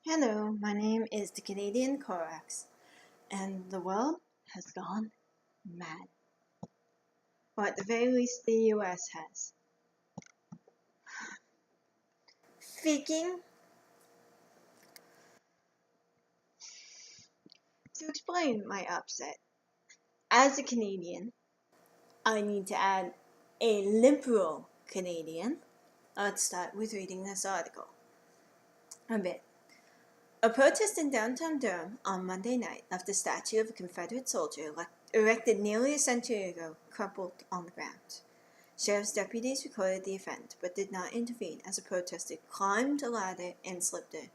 Hello, my name is the Canadian Corax, and the world has gone mad. Or at the very least, the US has. Speaking to explain my upset, as a Canadian, I need to add a liberal Canadian. Let's start with reading this article a bit. A protest in downtown Durham on Monday night left a statue of a Confederate soldier erected nearly a century ago crumpled on the ground. Sheriff's deputies recorded the event, but did not intervene as a protester climbed a ladder and slipped a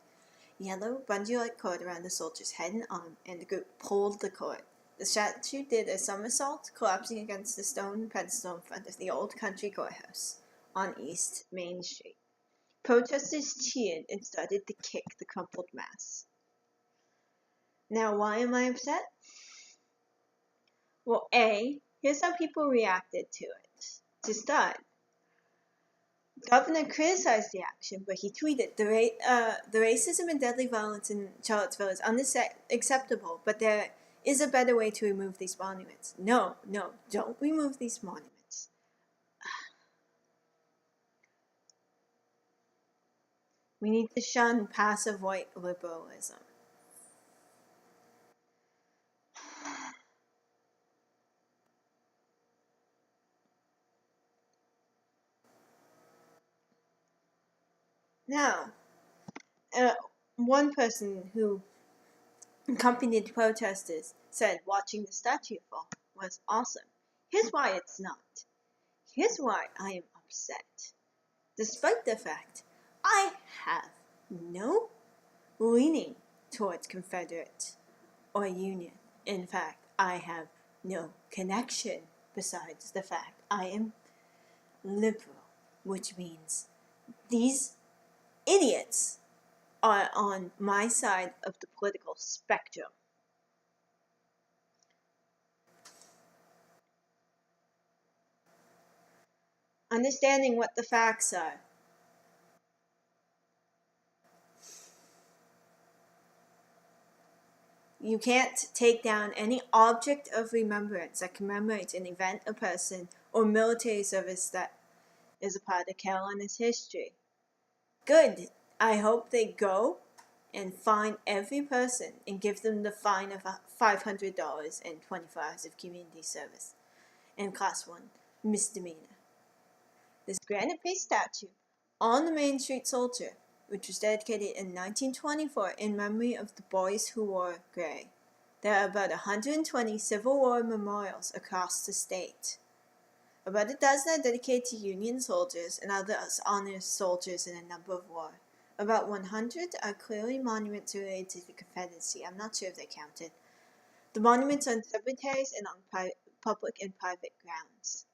yellow, bungee-like cord around the soldier's head and arm, and the group pulled the cord. The statue did a somersault, collapsing against the stone pedestal in front of the Old Country Courthouse on East Main Street. Protesters cheered and started to kick the crumpled mass. Now, why am I upset? Well, A, here's how people reacted to it. To start, Governor criticized the action, but he tweeted, the racism and deadly violence in Charlottesville is unacceptable, but there is a better way to remove these monuments. No, don't remove these monuments. We need to shun passive white liberalism. Now, one person who accompanied protesters said watching the statue fall was awesome. Here's why it's not. Here's why I am upset. Despite the fact I have no leaning towards Confederate or Union. In fact, I have no connection besides the fact I am liberal, which means these idiots are on my side of the political spectrum. Understanding what the facts are. You can't take down any object of remembrance that commemorates an event, a person, or military service that is a part of Carolina's history. Good. I hope they go and fine every person and give them the fine of $500 and 24 hours of community service and Class 1 misdemeanor. This granite-based statue on the Main Street Soldier, which was dedicated in 1924 in memory of the boys who wore gray. There are about 120 Civil War memorials across the state. About a dozen are dedicated to Union soldiers and others honor soldiers in a number of wars. About 100 are clearly monuments related to the Confederacy. I'm not sure if they counted. The monuments are in cemeteries and on public and private grounds.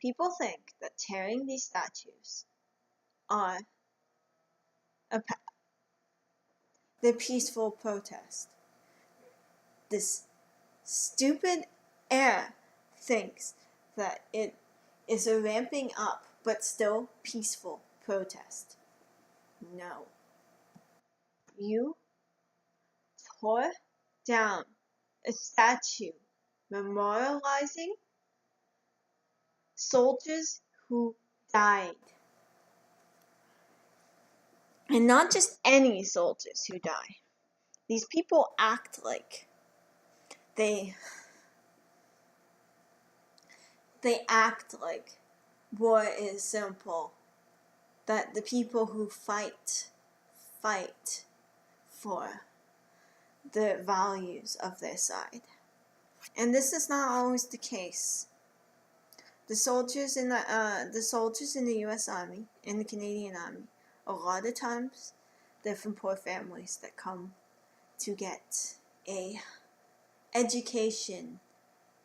People think that tearing these statues are the peaceful protest. This stupid air thinks that it is a ramping up but still peaceful protest. No. You tore down a statue memorializing soldiers who died. And not just any soldiers who die. These people act like they act like war is simple. That the people who fight for the values of their side. And this is not always the case. The soldiers in the U.S. Army and the Canadian Army, a lot of times, they're from poor families that come to get a education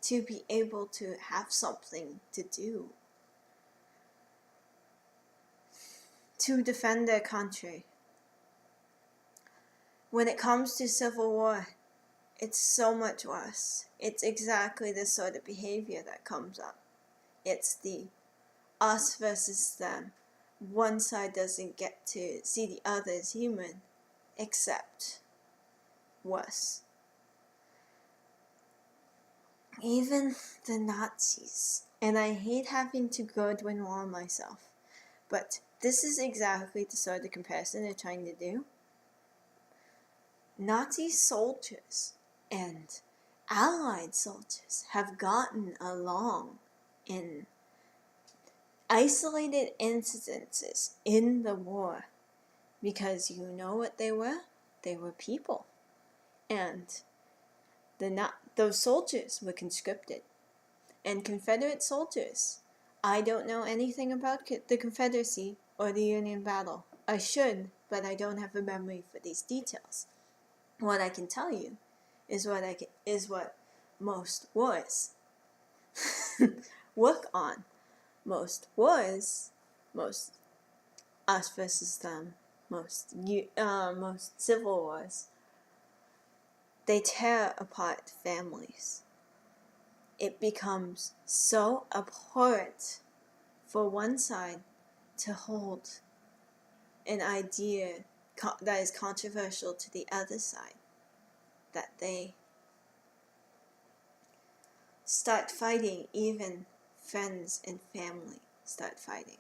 to be able to have something to do, to defend their country. When it comes to Civil War, it's so much worse. It's exactly the sort of behavior that comes up. It's the us versus them. One side doesn't get to see the other as human, except worse. Even the Nazis, and I hate having to Godwin Wall myself, but this is exactly the sort of comparison they're trying to do. Nazi soldiers and Allied soldiers have gotten along in isolated incidences in the war because you know what they were? They were people. And those soldiers were conscripted. And Confederate soldiers, I don't know anything about the Confederacy or the Union battle. I should, but I don't have a memory for these details. What I can tell you is what most wars work on. Most wars, most us versus them, most civil wars, they tear apart families. It becomes so abhorrent for one side to hold an idea that is controversial to the other side that they start fighting. Even friends and family start fighting.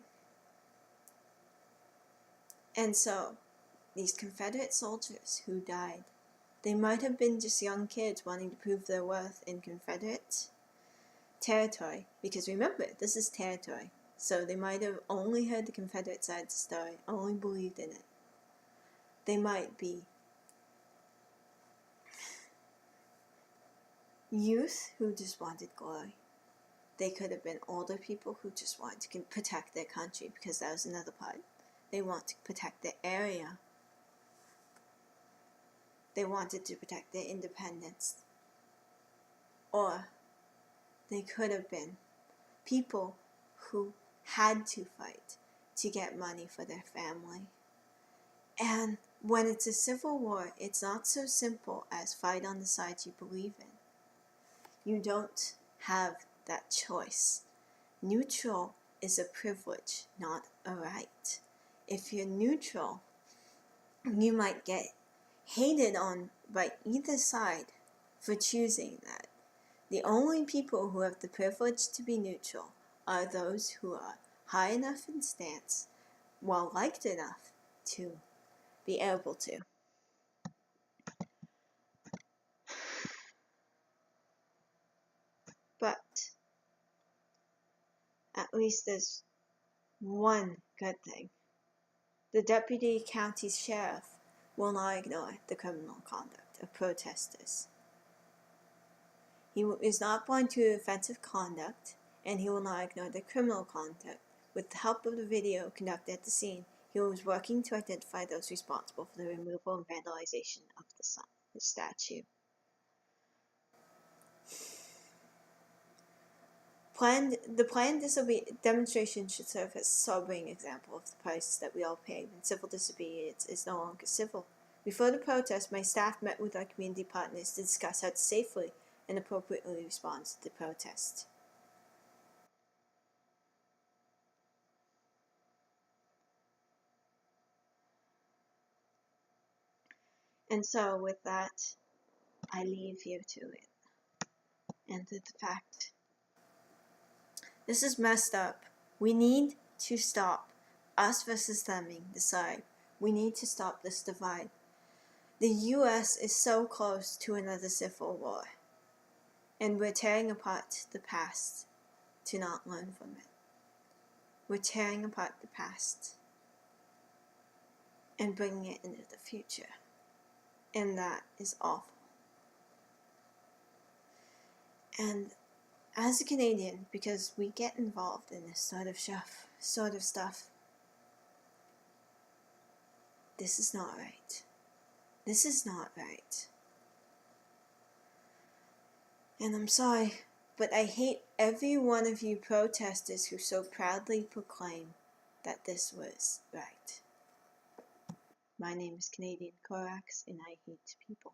And so these Confederate soldiers who died, they might have been just young kids wanting to prove their worth in Confederate territory, because remember, this is territory, so they might have only heard the Confederate side of the story, only believed in it. They might be youth who just wanted glory. They could have been older people who just wanted to protect their country, because that was another part. They want to protect their area. They wanted to protect their independence. Or they could have been people who had to fight to get money for their family. And when it's a civil war, it's not so simple as fight on the sides you believe in. You don't have that choice. Neutral is a privilege, not a right. If you're neutral, you might get hated on by either side for choosing that. The only people who have the privilege to be neutral are those who are high enough in stance, well liked enough to be able to. But at least there's one good thing. The deputy county sheriff will not ignore the criminal conduct of protesters. He is not blind to offensive conduct, and he will not ignore the criminal conduct. With the help of the video conducted at the scene, he was working to identify those responsible for the removal and vandalization of the statue. The planned demonstration should serve as a sobering example of the price that we all pay when civil disobedience is no longer civil. Before the protest, my staff met with our community partners to discuss how to safely and appropriately respond to the protest. And so with that, I leave you to it. And to the fact, this is messed up. We need to stop us versus theming decide. We need to stop this divide. The US is so close to another civil war, and we're tearing apart the past to not learn from it. We're tearing apart the past and bringing it into the future, and that is awful. And as a Canadian, because we get involved in this sort of stuff, this is not right. This is not right. And I'm sorry, but I hate every one of you protesters who so proudly proclaim that this was right. My name is Canadian Corax, and I hate people.